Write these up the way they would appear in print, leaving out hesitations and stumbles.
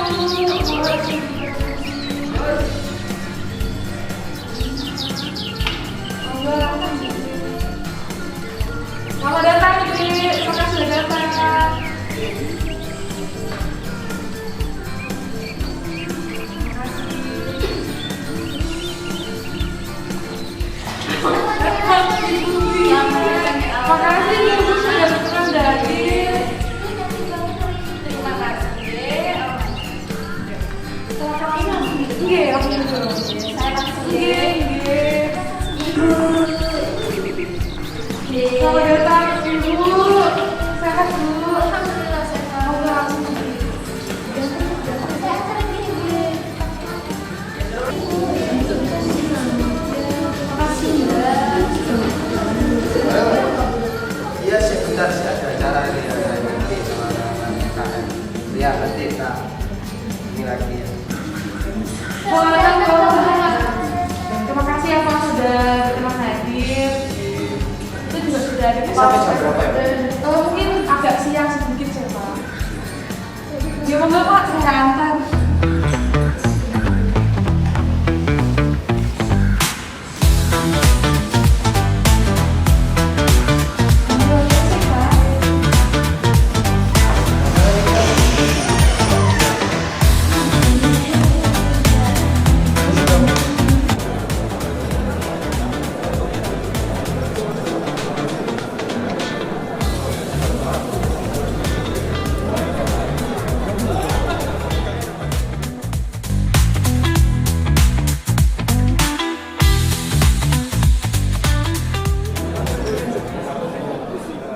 Selamat datang Ibu, terima kasih sudah datang. Makasih Ibu sudah berkenan hadir. Terima kasih. Selamat pagi. Iya, aku dulu. Saya langsung Iya. Selamat datang Ibu. Sehat Bu. Alhamdulillah sehat. Semoga langsung. Sehat lagi Bu. Makasih Mbak. Iya sebentar sih ada acara ini ada nanti sama KM. Lihat nanti tak ini lagi ya. Terima kasih ya Pak sudah berkenan hadir. Itu juga sudah ada Sampai jam berapa ya, Pak? Mungkin agak siang sedikit saya Pak. Ya monggo Pak, saya antar.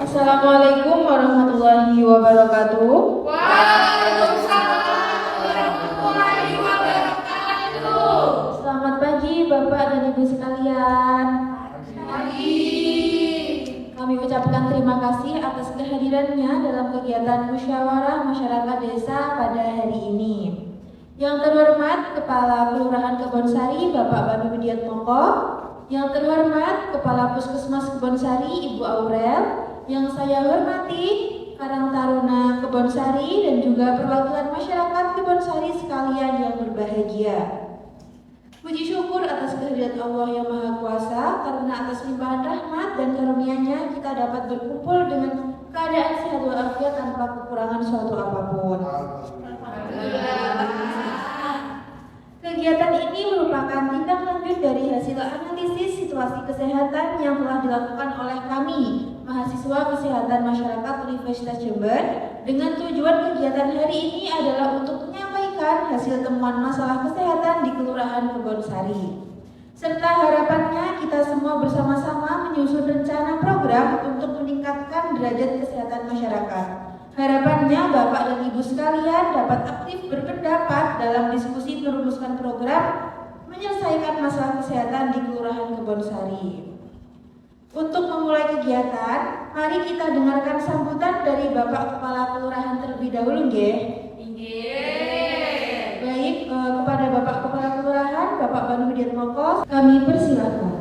Assalamualaikum warahmatullahi wabarakatuh. Waalaikumsalam warahmatullahi wabarakatuh. Selamat pagi Bapak dan Ibu sekalian. Pagi. Kami ucapkan terima kasih atas kehadirannya dalam kegiatan musyawarah masyarakat desa pada hari ini. Yang terhormat Kepala Kelurahan Kebonsari Bapak Banu Widiat Moko, yang terhormat Kepala Puskesmas Kebonsari Ibu Aurel, yang saya hormati Karang Taruna Kebonsari dan juga perwakilan masyarakat Kebonsari sekalian yang berbahagia. Puji syukur atas kehadirat Allah yang Maha Kuasa karena atas limpahan rahmat dan karunia-Nya kita dapat berkumpul dengan keadaan sehat walafiat tanpa kekurangan suatu apapun. Kegiatan ini merupakan tindak lanjut dari hasil analisis situasi kesehatan yang telah dilakukan oleh kami, mahasiswa Kesehatan Masyarakat Universitas Jember, dengan tujuan kegiatan hari ini adalah untuk menyampaikan hasil temuan masalah kesehatan di Kelurahan Kebonsari. Serta harapannya kita semua bersama-sama menyusun rencana program untuk meningkatkan derajat kesehatan masyarakat. Harapannya Bapak dan Ibu sekalian dapat aktif berpendapat dalam diskusi merumuskan program menyelesaikan masalah kesehatan di Kelurahan Kebonsari. Untuk memulai kegiatan, mari kita dengarkan sambutan dari Bapak Kepala Kelurahan terlebih dahulu, nggih. Inggih. Baik, kepada Bapak Kepala Kelurahan, Bapak Banu Widiat Moko, kami persilakan.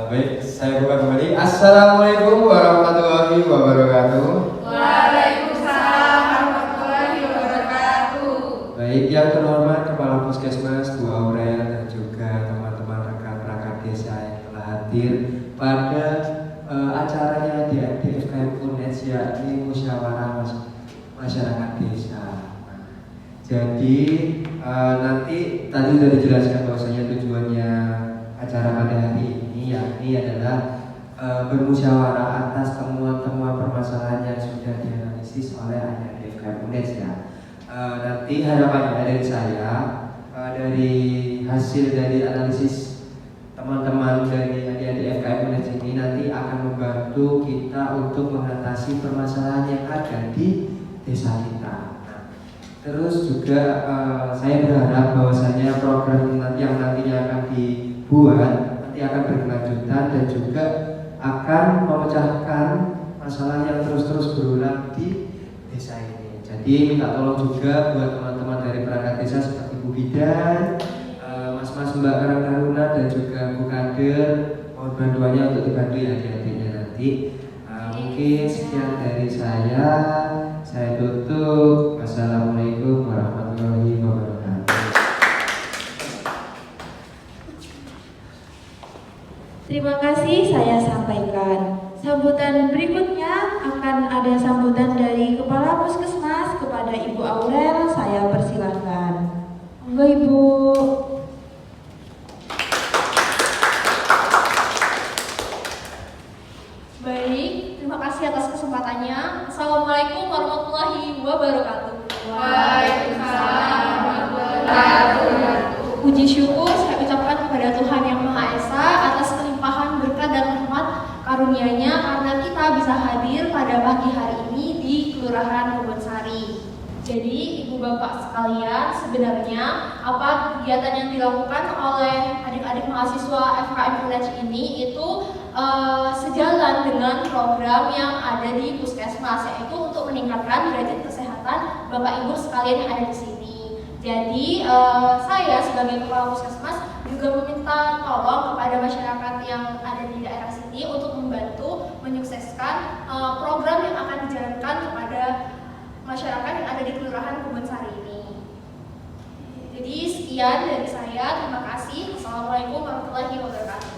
Baik, saya buka kembali. Assalamualaikum warahmatullahi wabarakatuh. Waalaikumsalam warahmatullahi wabarakatuh. Baik, yang terhormat Kepala Puskesmas Bu Aurel dan juga teman-teman rekan perangkat desa yang telah hadir pada acaranya di FKM UNES, yakni musyawarah masyarakat desa. Jadi nanti tadi sudah dijelaskan bahwasanya tujuannya acara pada hari ini yakni adalah bermusyawarah atas temuan-temuan permasalahan yang sudah dianalisis oleh FKM UNES ya. Nanti harapannya dari saya dari hasil dari analisis teman-teman dari adik-adik FKM UNES ini nanti akan membantu kita untuk mengatasi permasalahan yang ada di desa kita. Terus juga saya berharap bahwasanya program yang nantinya akan dibuat nanti akan berkelanjutan dan juga akan memecahkan masalah yang terus-terus berulang di desa ini. Jadi minta tolong juga buat teman-teman dari perangkat desa seperti Bu Bidan, Mas-mas Mbak Karang Taruna dan juga Bu Kader, mohon bantuannya untuk dibantu ya adik-adiknya nanti. nanti. Mungkin sekian dari saya tutup. Wassalamualaikum warahmatullahi wabarakatuh. Terima kasih saya sampaikan. Sambutan berikutnya akan ada sambutan dari Kepala Puskesmas kepada Ibu Aurel. Saya persilahkan. Monggo Ibu. Baik, terima kasih atas kesempatannya. Assalamualaikum warahmatullahi wabarakatuh. Waalaikumsalam warahmatullahi wabarakatuh. Puji syukur saya ucapkan kepada Tuhan Yang Maha Esa atas kelimpahan berkat dan rahmat karunia-Nya karena kita bisa hadir pada pagi hari ini di Kelurahan Kebonsari. Jadi Ibu Bapak sekalian, sebenarnya apa kegiatan yang dilakukan oleh adik-adik mahasiswa FKM Village ini itu sejalan dengan program yang ada di Puskesmas, yaitu untuk meningkatkan derajat kesehatan Bapak Ibu sekalian yang ada di sini. Jadi saya sebagai Kepala Puskesmas juga meminta tolong kepada masyarakat yang ada di daerah sini untuk membantu menyukseskan program yang akan dijalankan kepada masyarakat yang ada di Kelurahan Kebonsari ini. Jadi sekian dari saya, terima kasih. Assalamualaikum warahmatullahi wabarakatuh.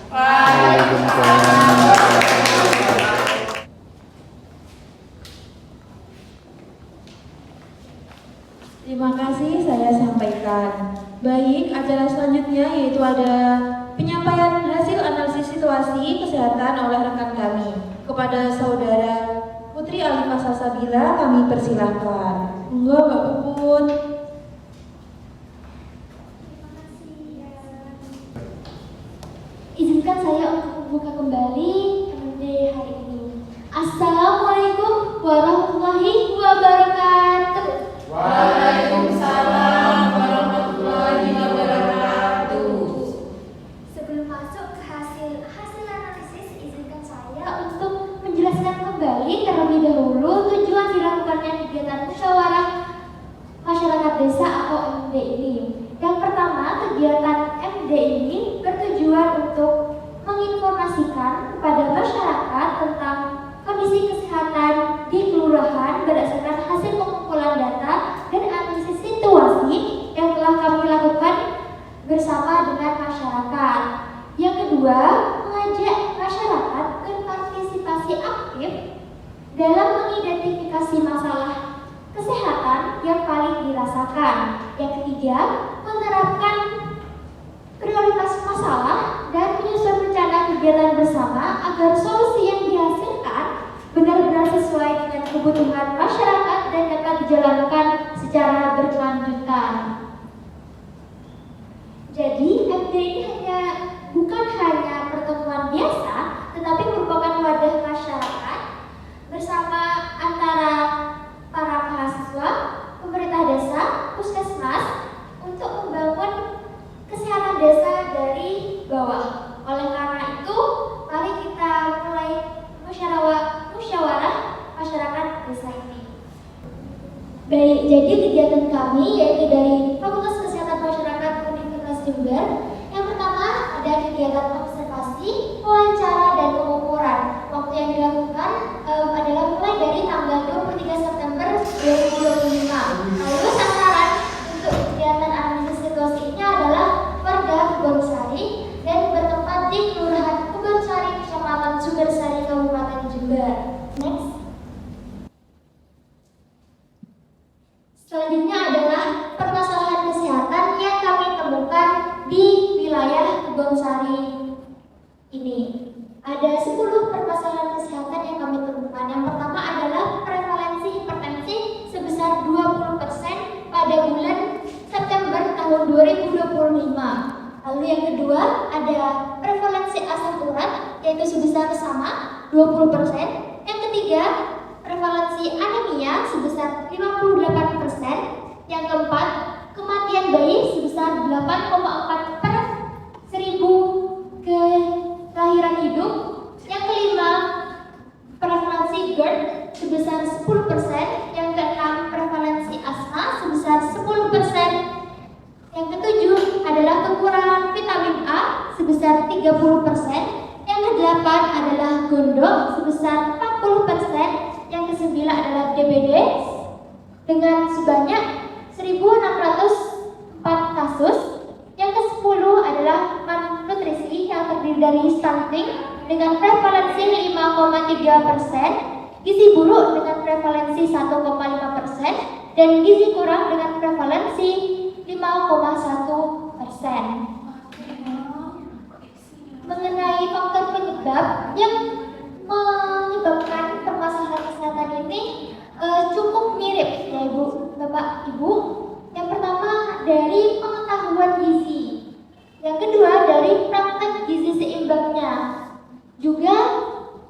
Terima kasih saya sampaikan. Baik, acara selanjutnya yaitu ada penyampaian hasil analisis situasi kesehatan oleh rekan kami. Kepada Saudara Putri Alifah Salsabila kami persilahkan. Monggo Mbak Puput. Izinkan saya untuk membuka kembali MD hari ini. Assalamualaikum warahmatullahi wabarakatuh. Waalaikumsalam warahmatullahi wabarakatuh. Sebelum masuk ke hasil analisis, izinkan saya untuk menjelaskan kembali terlebih dahulu tujuan dilakukannya kegiatan musyawarah masyarakat desa atau MD ini. Yang pertama, kegiatan MD ini bertujuan untuk menginformasikan kepada masyarakat tentang kondisi kesehatan di kelurahan berdasarkan hasil pengumpulan data dan analisis situasi yang telah kami lakukan bersama dengan masyarakat. Yang kedua, mengajak masyarakat berpartisipasi aktif dalam mengidentifikasi masalah kesehatan yang paling dirasakan. Yang ketiga, menerapkan prioritas masalah dan menyusun rencana kegiatan bersama agar solusi yang dihasilkan benar-benar sesuai dengan kebutuhan masyarakat dan dapat dijalankan secara berkelanjutan. Jadi, MD ini bukan hanya pertemuan biasa, tetapi merupakan wadah masyarakat bersama antara para mahasiswa, pemerintah desa, puskesmas untuk membangun kesehatan desa dari bawah. Oleh karena itu, mari kita mulai musyawarah masyarakat desa ini. Baik, jadi kegiatan kami yaitu dari Fakultas Kesehatan Masyarakat Universitas Jember. Yang pertama ada kegiatan observasi, wawancara, dan pengukuran. Waktu yang dilakukan adalah mulai dari tanggal 23 September 2025. Lalu sasaran untuk kegiatan analisis situasi ini adalah warga Kebonsari dan bertempat di Kelurahan Kebonsari, Kecamatan Sugarsari, Kabupaten Jember. Next. Selanjutnya adalah permasalahan kesehatan yang kami temukan di wilayah Kebonsari ini. Ada 10 permasalahan kesehatan yang kami temukan. Yang pertama adalah prevalensi hipertensi sebesar 20% pada bulan September tahun 2025. Lalu yang kedua ada prevalensi asam urat yaitu sebesar sama 20%. Yang ketiga prevalensi anemia sebesar 58%. Yang keempat kematian bayi sebesar 8,4 per 1000 kelahiran hidup. Yang kelima prevalensi GERD sebesar 10%. Yang keenam prevalensi asma sebesar 10%. Yang ketujuh adalah kekurangan vitamin A sebesar 30%. Yang ke-8 adalah gondok sebesar 40%, yang ke-9 adalah DBD dengan sebanyak 1.604 kasus, yang ke-10 adalah malnutrisi yang terdiri dari stunting dengan prevalensi 5,3%, gizi buruk dengan prevalensi 1,5%, dan gizi kurang dengan prevalensi 5,1%. Mengenai faktor penyebab yang menyebabkan permasalahan kesehatan ini cukup mirip ya Ibu, Bapak, Ibu. Yang pertama dari pengetahuan gizi, yang kedua dari praktek gizi seimbangnya, juga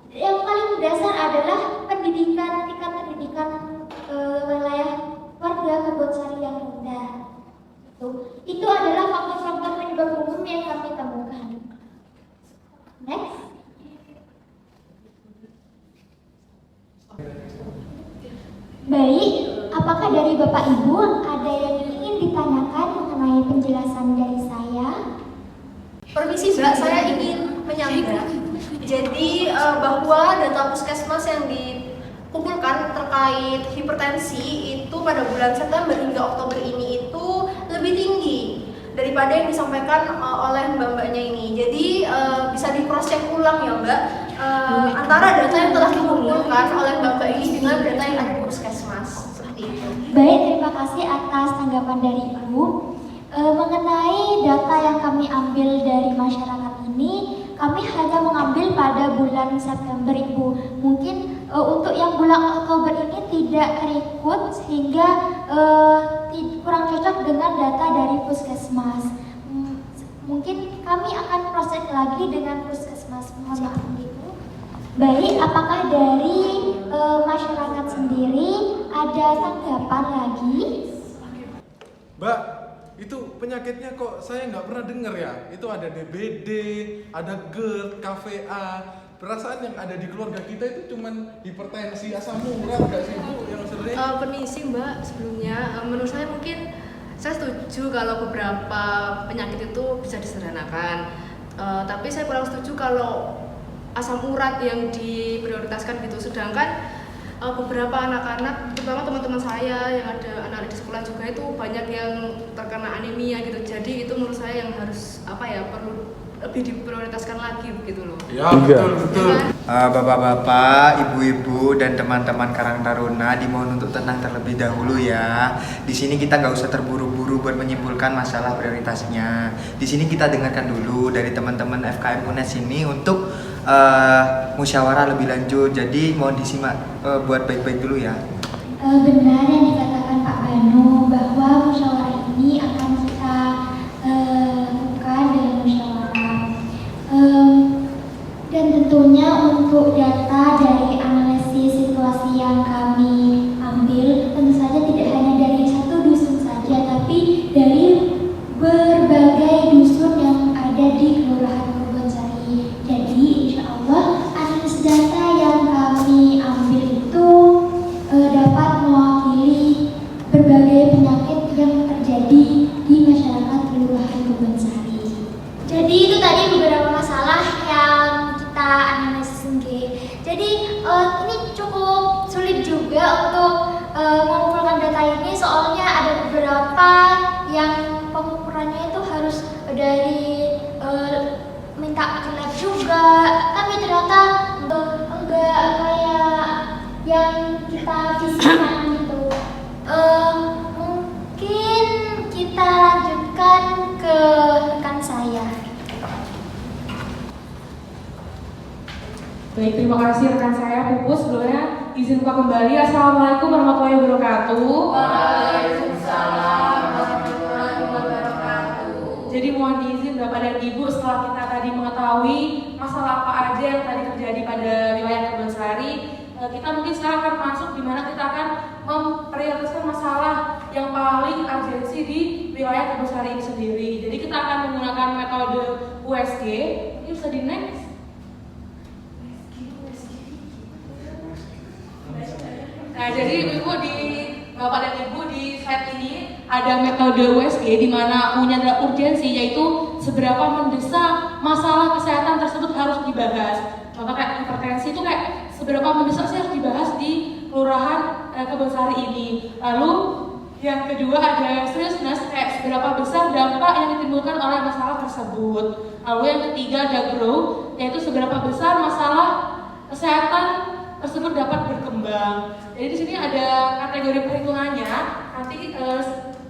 yang paling mendasar adalah pendidikan, tingkat pendidikan wilayah warga Kebonsari yang rendah. Itu adalah faktor-faktor penyebab umum yang kami temukan. Next. Baik, apakah dari Bapak Ibu ada yang ingin ditanyakan mengenai penjelasan dari saya? Permisi Mbak, saya ingin menyambung. Jadi bahwa data puskesmas yang dikumpulkan terkait hipertensi itu pada bulan September hingga Oktober ini itu lebih tinggi daripada yang disampaikan oleh mbak-mbaknya ini. Jadi bisa di cross check ulang ya Mbak, antara data yang telah dikumpulkan oleh mbak-mbak ini dengan data yang ada di puskesmas. Seperti itu. Baik, terima kasih atas tanggapan dari Ibu. Mengenai data yang kami ambil dari masyarakat ini, kami hanya mengambil pada bulan September Ibu. Mungkin untuk yang bulan Oktober ini tidak rekrut sehingga kurang cocok dengan data dari puskesmas. Mungkin kami akan proses lagi dengan puskesmas. Mohon maaf Ibu. Baik, apakah dari masyarakat sendiri ada tanggapan lagi? Mbak, itu penyakitnya kok saya nggak pernah dengar ya. Itu ada DBD, ada GERD, KVA. Perasaan yang ada di keluarga kita itu cuman hipertensi, asam urat, nggak sih Bu yang sering? Permisi Mbak, sebelumnya menurut saya mungkin saya setuju kalau beberapa penyakit itu bisa disederhanakan. Tapi saya kurang setuju kalau asam urat yang diprioritaskan gitu. Sedangkan beberapa anak-anak, terutama teman-teman saya yang ada anak di sekolah juga itu banyak yang terkena anemia gitu. Jadi itu menurut saya yang harus perlu lebih diprioritaskan lagi begitu loh. Ya betul. Bapak-bapak, ibu-ibu, dan teman-teman Karang Taruna dimohon untuk tenang terlebih dahulu ya. Di sini kita nggak usah terburu-buru buat menyimpulkan masalah prioritasnya. Di sini kita dengarkan dulu dari teman-teman FKM UNES ini untuk musyawarah lebih lanjut. Jadi mohon disimak buat baik-baik dulu ya. Benar yang dikatakan Pak Banu bahwa musyawarah ini akan kita lakukan dengan musyawarah. Dan tentunya untuk data dari analisis situasi yang kami ambil tentu saja tidak hanya dari satu dusun saja, tapi dari berbagai dusun yang ada di Kelurahan Kebonsari. Jadi insya Allah analisis data yang kami ambil itu dapat mewakili berbagai penyakit yang terjadi di masyarakat Kelurahan Kebonsari. Jadi itu tadi beberapa masalah yang kita analisis sendiri. Jadi ini cukup sulit juga untuk mengumpulkan data ini, soalnya ada beberapa yang pengukurannya itu harus dari minta ke lab juga. Tapi ternyata enggak kayak yang kita visikan gitu. Mungkin kita lanjutkan ke rekan saya. Baik, terima kasih rekan saya Pupus. Sebelumnya izin buka kembali. Assalamualaikum warahmatullahi wabarakatuh. Waalaikumsalam warahmatullahi wabarakatuh. Jadi mohon diizin Bapak dan Ibu, setelah kita tadi mengetahui masalah apa aja yang tadi terjadi pada wilayah Kebonsari, kita mungkin sekarang akan masuk di mana kita akan memprioritaskan masalah yang paling urgensi di wilayah Kebonsari ini sendiri. Jadi kita akan menggunakan metode USG. Ini bisa di next. Nah, jadi Ibu Bapak dan Ibu di slide ini ada metode USG di mana U-nya adalah urgensi, yaitu seberapa mendesak masalah kesehatan tersebut harus dibahas dibahas. Contoh kayak hipertensi itu kayak seberapa mendesak sih harus dibahas di kelurahan Kebonsari ini. Lalu yang kedua ada seriousness, kayak seberapa besar dampak yang ditimbulkan oleh masalah tersebut. Lalu yang ketiga ada grow, yaitu seberapa besar masalah kesehatan tersebut dapat berkembang. Jadi di sini ada kategori perhitungannya. Nanti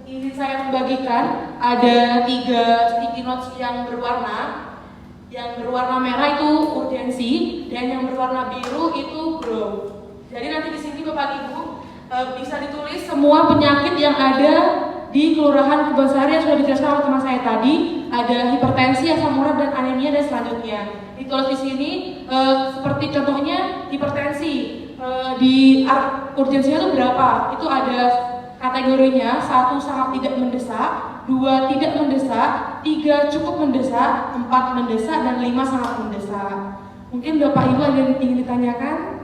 ini saya membagikan ada 3 sticky notes yang berwarna. Yang berwarna merah itu urgensi dan yang berwarna biru itu grow. Jadi nanti di sini Bapak Ibu bisa ditulis semua penyakit yang ada di Kelurahan Kebonsari yang sudah dijelaskan oleh teman saya tadi. Ada hipertensi, asam urat, dan anemia, dan selanjutnya. Ditulis di sini seperti contohnya hipertensi. Di urgensinya itu berapa? Itu ada kategorinya. 1 sangat tidak mendesak, 2 tidak mendesak, 3 cukup mendesak, 4 mendesak, dan 5 sangat mendesak. Mungkin Bapak Ibu ada yang ingin ditanyakan?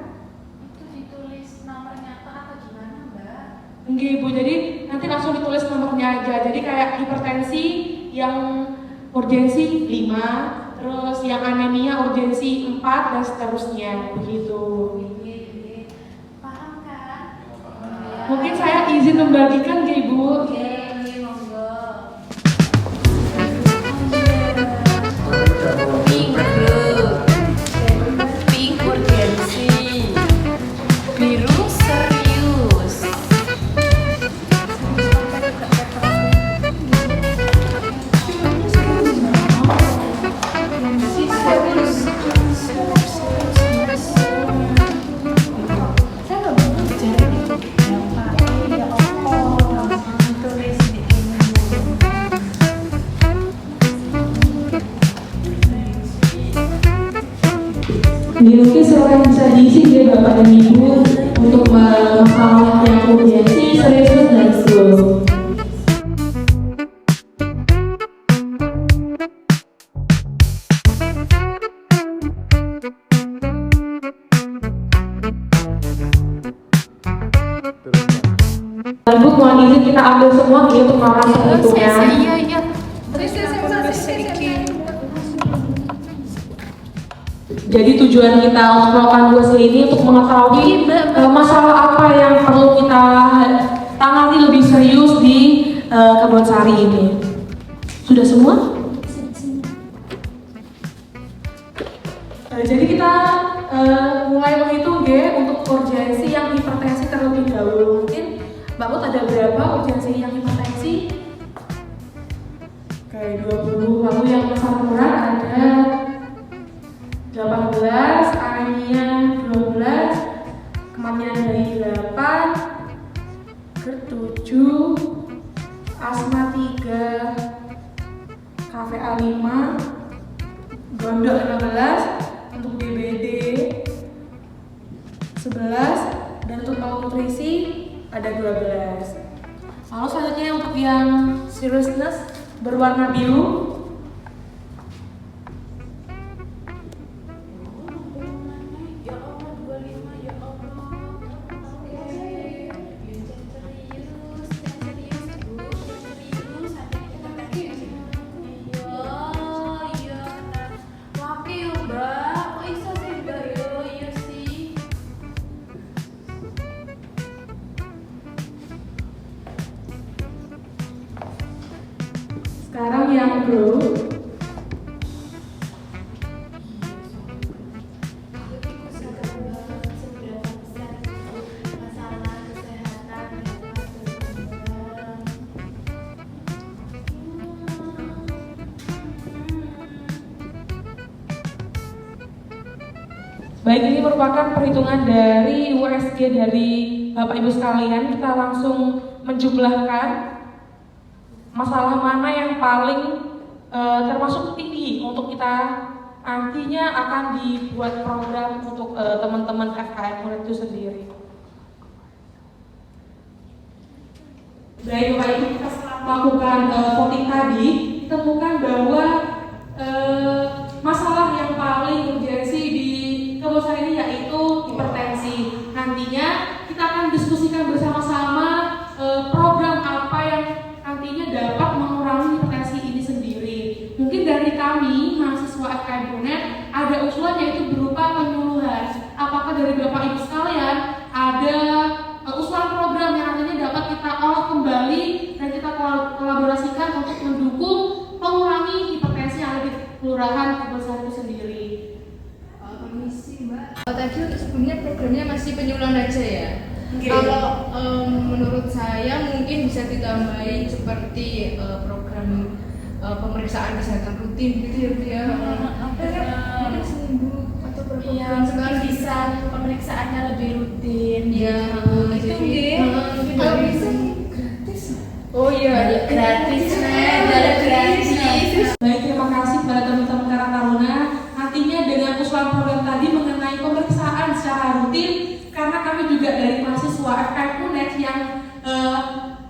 Enggak Ibu, jadi nanti langsung ditulis nomornya aja. Jadi kayak hipertensi yang urgensi 5, terus yang anemia urgensi 4, dan seterusnya begitu. Paham kan? Mungkin saya izin membagikan ke Ibu. Pink urgensi, biru serius. Dilukis yang bisa diisi dia Bapak dan Ibu untuk masalah yang urgensi, serius, dan slow. Ibu mohon izin kita ambil semua dia untuk melakukan perhitungan. Iya. Jadi tujuan kita untuk melakukan UAS ini untuk mengetahui masalah apa yang perlu kita tangani lebih serius di Kebonsari ini. Sudah semua? Jadi kita mulai menghitung untuk urgensi yang hipertensi terlebih dahulu. Mungkin Mbak Mut ada berapa urgensi yang hipertensi? Oke, 20. Lalu yang masalah urat ada 18, anemia 12, kematian bayi 8, GERD 7, asma 3, KVA 5, gondok 15, untuk DBD 11, dan untuk malnutrisi ada 12. Lalu selanjutnya untuk yang seriousness berwarna biru. Sekarang yang grow. Baik, ini merupakan perhitungan dari USG dari Bapak Ibu sekalian. Kita langsung menjumlahkan masalah mana yang paling termasuk tinggi untuk kita nantinya akan dibuat program untuk teman-teman FKM UNED itu sendiri. Baik Bapak Ibu, kita setelah melakukan voting tadi, ditemukan bahwa masalah yang paling urgensi di Kebonsari ini yaitu hipertensi. Nantinya kita akan diskusikan bersama-sama program apa yang nantinya dapat mengurangi hipertensi ini sendiri. Mungkin dari kami mahasiswa FKM UNED ada usulan Tadi untuk sebelumnya programnya masih penyuluhan aja ya. Kalau menurut saya mungkin bisa ditambahin seperti program pemeriksaan kesehatan rutin gitu ya Bu ya. Mungkin seminggu atau berapa bulan sekali bisa pemeriksaannya lebih rutin. ya. Mungkin Kalau bisa gratis. Oh iya, gratis, gratis. Baik, terima kasih kepada teman-teman Karang Taruna. Nantinya dengan usulan program tadi mengenai pemeriksaan secara rutin, karena kami juga dari mahasiswa FKM UNED yang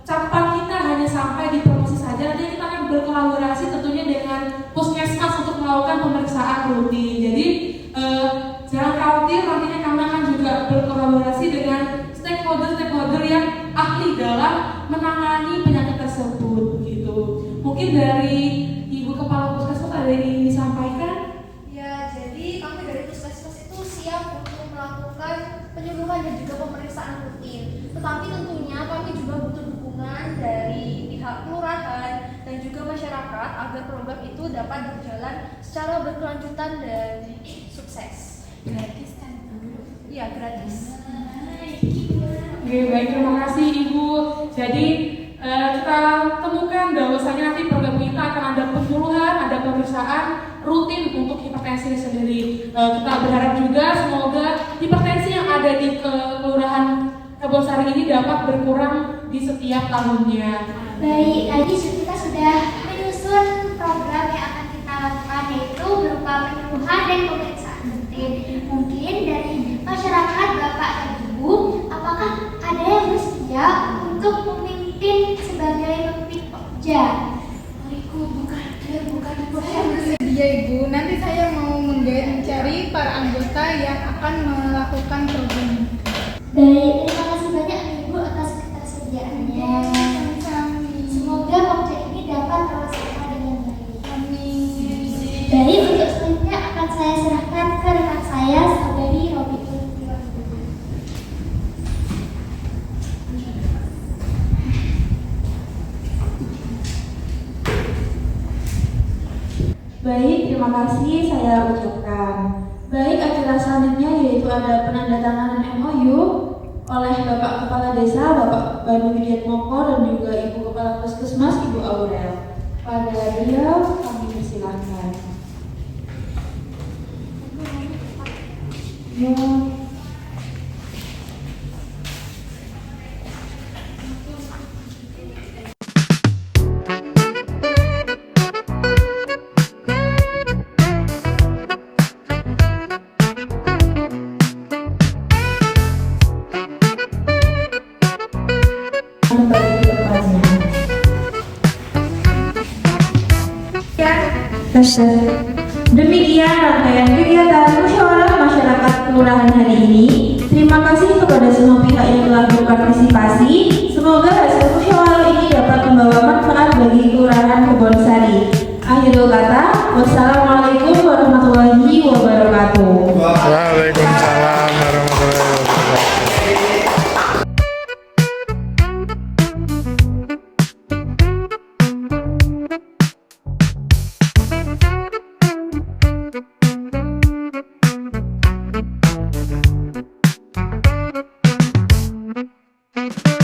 cakupan kita hanya sampai di promosi saja, nanti kita akan berkolaborasi tentunya dengan puskesmas untuk melakukan pemeriksaan rutin. Jadi jangan khawatir, nantinya kami akan juga berkolaborasi dengan stakeholder yang ahli dalam menangani penyakit tersebut begitu. Mungkin dari Ibu Kepala Puskesmas ada yang ingin disampaikan? Ya, jadi kami dari Puskesmas itu siap untuk melakukan penyuluhan dan juga pemeriksaan rutin. Tetapi tentunya kami juga butuh dukungan dari pihak kelurahan dan juga masyarakat agar program itu dapat berjalan secara berkelanjutan dan sukses. Gratis kan? Iya, gratis. Oke, baik, terima kasih Ibu. Jadi kita temukan bahwasanya nanti program kita akan ada penyuluhan, ada pemeriksaan rutin untuk hipertensi sendiri. Kita berharap juga semoga hipertensi yang ada di kelurahan Kebonsari ini dapat berkurang di setiap tahunnya. Baik, tadi kita sudah menyusun program yang akan kita lakukan, yaitu berupa penyuluhan dan pemeriksaan rutin. Mungkin dari masyarakat, Bapak dan Ibu, apakah ada yang bersedia untuk memimpin sebagai pemimpin Pokja? Saya bersedia Ibu, nanti saya mau mencari para anggota yang akan melakukan program. Baik, terima kasih banyak Ibu atas ketersediaannya. Semoga Pokja ini dapat terlaksana dengan baik. Amin. Baik, untuk selanjutnya akan saya serahkan ke rekan saya, Saudari Robitul Tiwahidu. Baik, terima kasih saya ucapkan. Baik, acara selanjutnya yaitu ada penandatanganan MOU oleh Bapak Kepala Desa, Bapak Banu Widiatmoko dan juga Ibu Kepala Puskesmas, Ibu Aurel. Pada beliau kami persilahkan. Ya. Demikian rangkaian kegiatan musyawarah masyarakat kelurahan hari ini. Terima kasih kepada semua pihak yang telah berpartisipasi. Semoga hasil musyawarah ini dapat membawa manfaat bagi kelurahan Kebonsari. Akhirul kata, wassalamualaikum warahmatullahi wabarakatuh. Waalaikumsalam warahmatullahi wabarakatuh. Thank you.